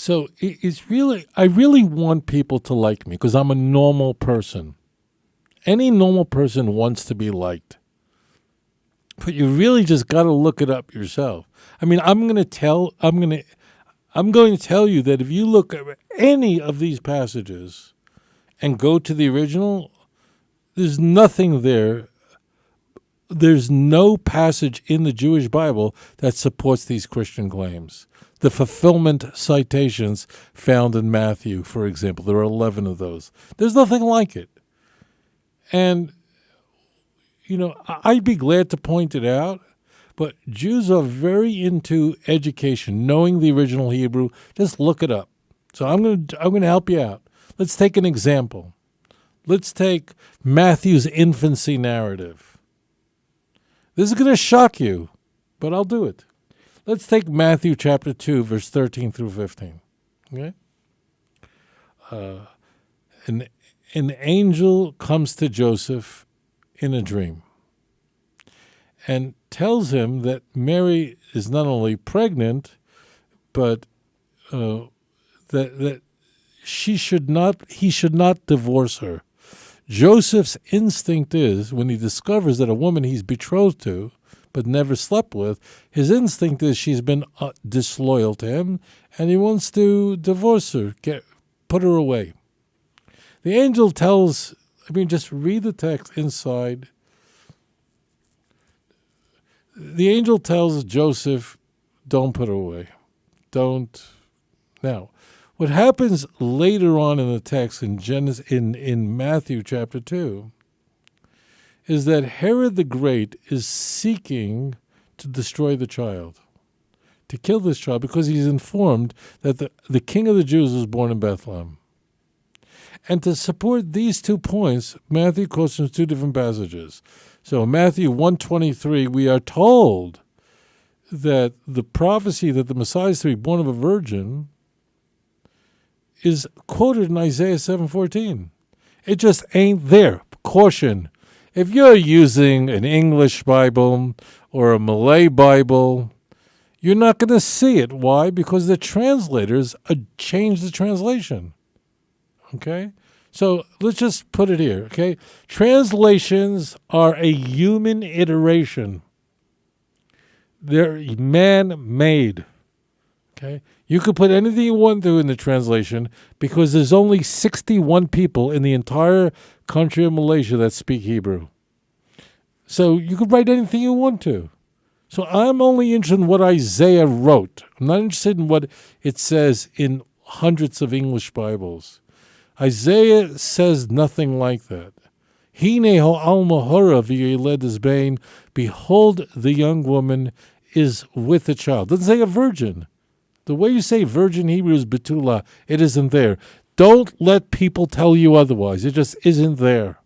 So it's really, I really want people to like me because I'm a normal person. Any normal person wants to be liked. But you really just got to look it up yourself. I mean, I'm going to tell you that if you look at any of these passages and go to the original, there's nothing there. There's no passage in the Jewish Bible that supports these Christian claims. The fulfillment citations found in Matthew, for example, there are 11 of those. There's nothing like it. And, I'd be glad to point it out, but Jews are very into education, knowing the original Hebrew. Just look it up. So I'm going to help you out. Let's take an example. Let's take Matthew's infancy narrative. This is going to shock you, but I'll do it. Let's take Matthew chapter 2, verse 13 through 15. Okay? An angel comes to Joseph in a dream and tells him that Mary is not only pregnant, but that he should not divorce her. Joseph's instinct is, when he discovers that a woman he's betrothed to but never slept with, his instinct is she's been disloyal to him, and he wants to divorce her, put her away. The angel just read the text inside. The angel tells Joseph, don't put her away. Don't. Now, what happens later on in the text in Matthew chapter 2 is that Herod the Great is seeking to destroy the child, to kill this child, because he's informed that the king of the Jews was born in Bethlehem. And to support these 2 points, Matthew quotes from 2 different passages. So in Matthew 1:23, we are told that the prophecy that the Messiah is to be born of a virgin is quoted in Isaiah 7:14. It just ain't there. Caution. If you're using an English Bible or a Malay Bible, you're not going to see it. Why? Because the translators changed the translation. Okay? So let's just put it here, okay? Translations are a human iteration. They're man-made, okay? You could put anything you want to in the translation because there's only 61 people in the entire country of Malaysia that speak Hebrew. So you could write anything you want to. So I'm only interested in what Isaiah wrote. I'm not interested in what it says in hundreds of English Bibles. Isaiah says nothing like that. Hine ha'alma hora v'yeled bain. Behold, the young woman is with a child. Doesn't say a virgin. The way you say virgin Hebrew is betula. It isn't there. Don't let people tell you otherwise. It just isn't there.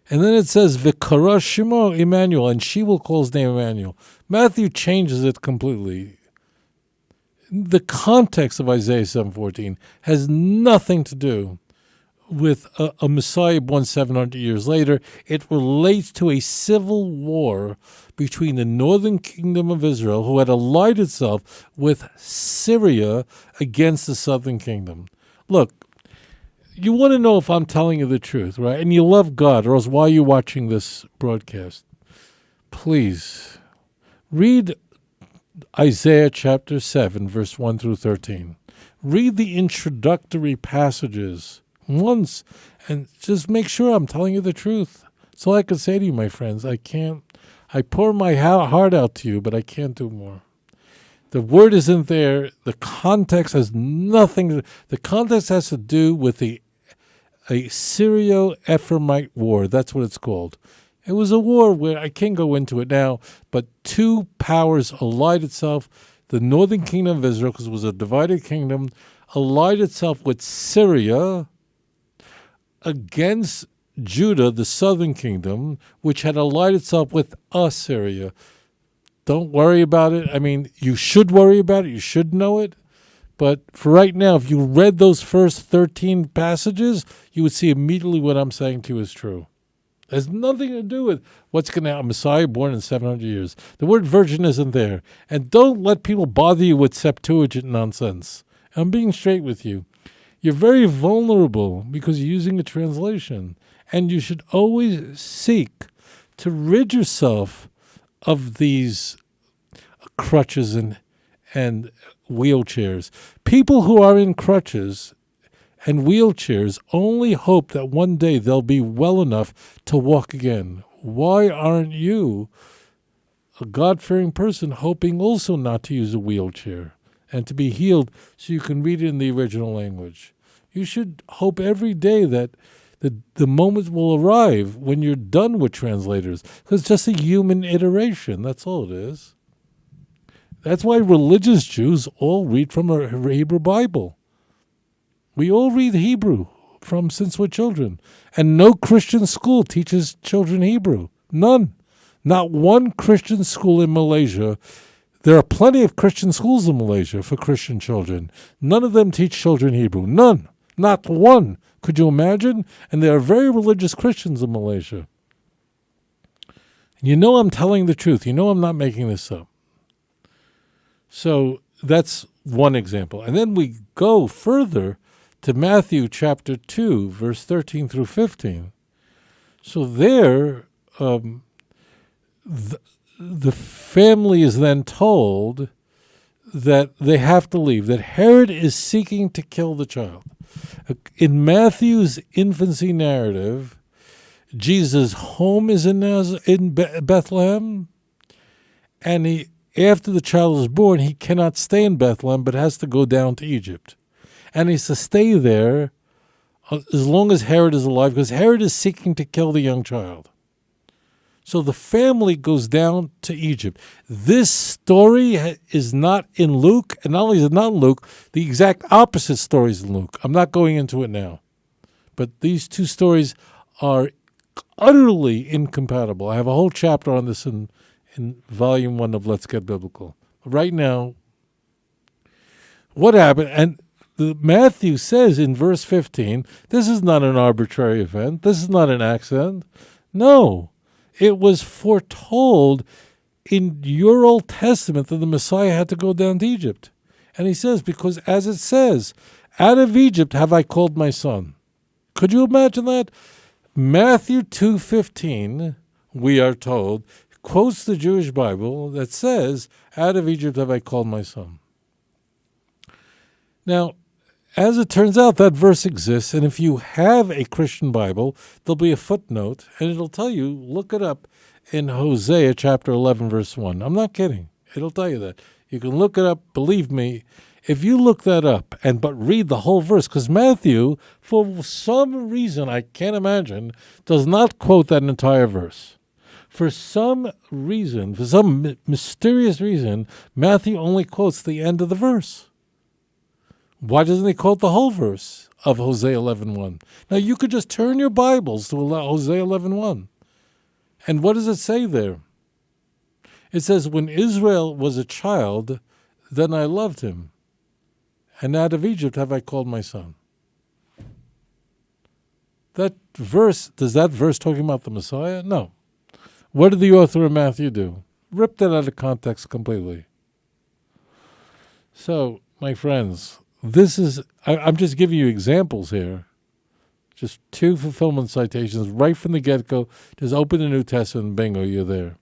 And then it says, V'kara shemo Emmanuel, and she will call his name Emmanuel. Matthew changes it completely. The context of Isaiah 7:14 has nothing to do with a Messiah born 700 years later. It relates to a civil war between the northern kingdom of Israel, who had allied itself with Syria against the southern kingdom. Look, you want to know if I'm telling you the truth, right? And you love God, or else why are you watching this broadcast? Please, read Isaiah chapter 7, verse 1 through 13. Read the introductory passages once and just make sure I'm telling you the truth. That's all I can say to you, my friends. I pour my heart out to you, but I can't do more. The word isn't there. The context has nothing. The context has to do with a Syrio-Ephraimite war. That's what it's called. It was a war where, I can't go into it now, but 2 powers allied itself. The northern kingdom of Israel, because it was a divided kingdom, allied itself with Syria against Judah, the southern kingdom, which had allied itself with Assyria. Don't worry about it. I mean, you should worry about it. You should know it. But for right now, if you read those first 13 passages, you would see immediately what I'm saying to you is true. It has nothing to do with what's going to happen. Messiah born in 700 years. The word virgin isn't there. And don't let people bother you with Septuagint nonsense. I'm being straight with you. You're very vulnerable because you're using a translation. And you should always seek to rid yourself of these crutches and wheelchairs. People who are in crutches and wheelchairs only hope that one day they'll be well enough to walk again. Why aren't you, a God-fearing person, hoping also not to use a wheelchair and to be healed so you can read it in the original language? You should hope every day that the moment will arrive when you're done with translators. Because it's just a human iteration. That's all it is. That's why religious Jews all read from a Hebrew Bible. We all read Hebrew since we're children. And no Christian school teaches children Hebrew. None. Not one Christian school in Malaysia. There are plenty of Christian schools in Malaysia for Christian children. None of them teach children Hebrew. None. Not one. Could you imagine? And there are very religious Christians in Malaysia. You know I'm telling the truth. You know I'm not making this up. So that's one example. And then we go further to Matthew chapter 2, verse 13 through 15. So there, the family is then told that they have to leave, that Herod is seeking to kill the child. In Matthew's infancy narrative, Jesus' home is in Bethlehem, and after the child is born, he cannot stay in Bethlehem, but has to go down to Egypt. And he's to stay there as long as Herod is alive, because Herod is seeking to kill the young child. So the family goes down to Egypt. This story is not in Luke, and not only is it not in Luke, the exact opposite story is in Luke. I'm not going into it now. But these two stories are utterly incompatible. I have a whole chapter on this in Volume 1 of Let's Get Biblical. Right now, what happened? And Matthew says in verse 15, this is not an arbitrary event. This is not an accident. No. It was foretold in your Old Testament that the Messiah had to go down to Egypt. And he says, because as it says, out of Egypt have I called my son. Could you imagine that? Matthew 2:15, we are told, quotes the Jewish Bible that says, out of Egypt have I called my son. Now, as it turns out, that verse exists, and if you have a Christian Bible, there'll be a footnote, and it'll tell you, look it up in Hosea chapter 11, verse 1. I'm not kidding. It'll tell you that. You can look it up, believe me. If you look that up but read the whole verse, because Matthew, for some reason I can't imagine, does not quote that entire verse. For some reason, for some mysterious reason, Matthew only quotes the end of the verse. Why doesn't he quote the whole verse of Hosea 11:1? Now, you could just turn your Bibles to Hosea 11:1. And what does it say there? It says, when Israel was a child, then I loved him. And out of Egypt have I called my son. That verse, does that verse talking about the Messiah? No. What did the author of Matthew do? Ripped it out of context completely. So, my friends, I'm just giving you examples here. Just two fulfillment citations right from the get-go. Just open the New Testament, bingo, you're there.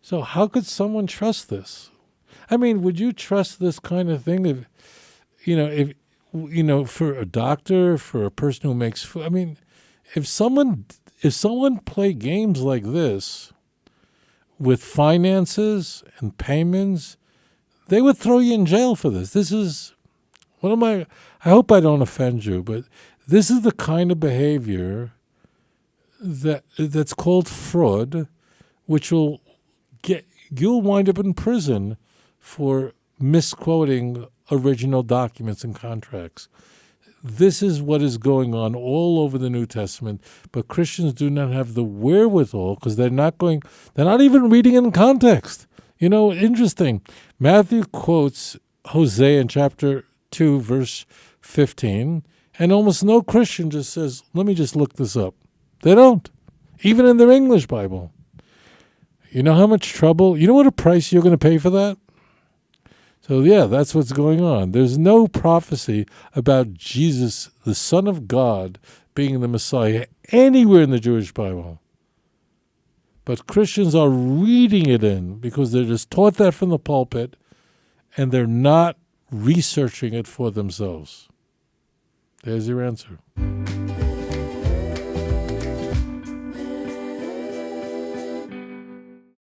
So how could someone trust this? I mean, would you trust this kind of thing for a doctor, for a person who makes food? I mean, if someone played games like this with finances and payments, they would throw you in jail for this. This is I hope I don't offend you, but this is the kind of behavior that's called fraud, which you'll wind up in prison for misquoting original documents and contracts. This is what is going on all over the New Testament, but Christians do not have the wherewithal because they're not even reading in context. You know, interesting. Matthew quotes Hosea in chapter 2, verse 15, and almost no Christian just says, let me just look this up. They don't. even in their English Bible. You know how much trouble? You know what a price you're going to pay for that? So yeah, that's what's going on. There's no prophecy about Jesus, the Son of God, being the Messiah anywhere in the Jewish Bible. But Christians are reading it in because they're just taught that from the pulpit, and they're not researching it for themselves. There's your answer.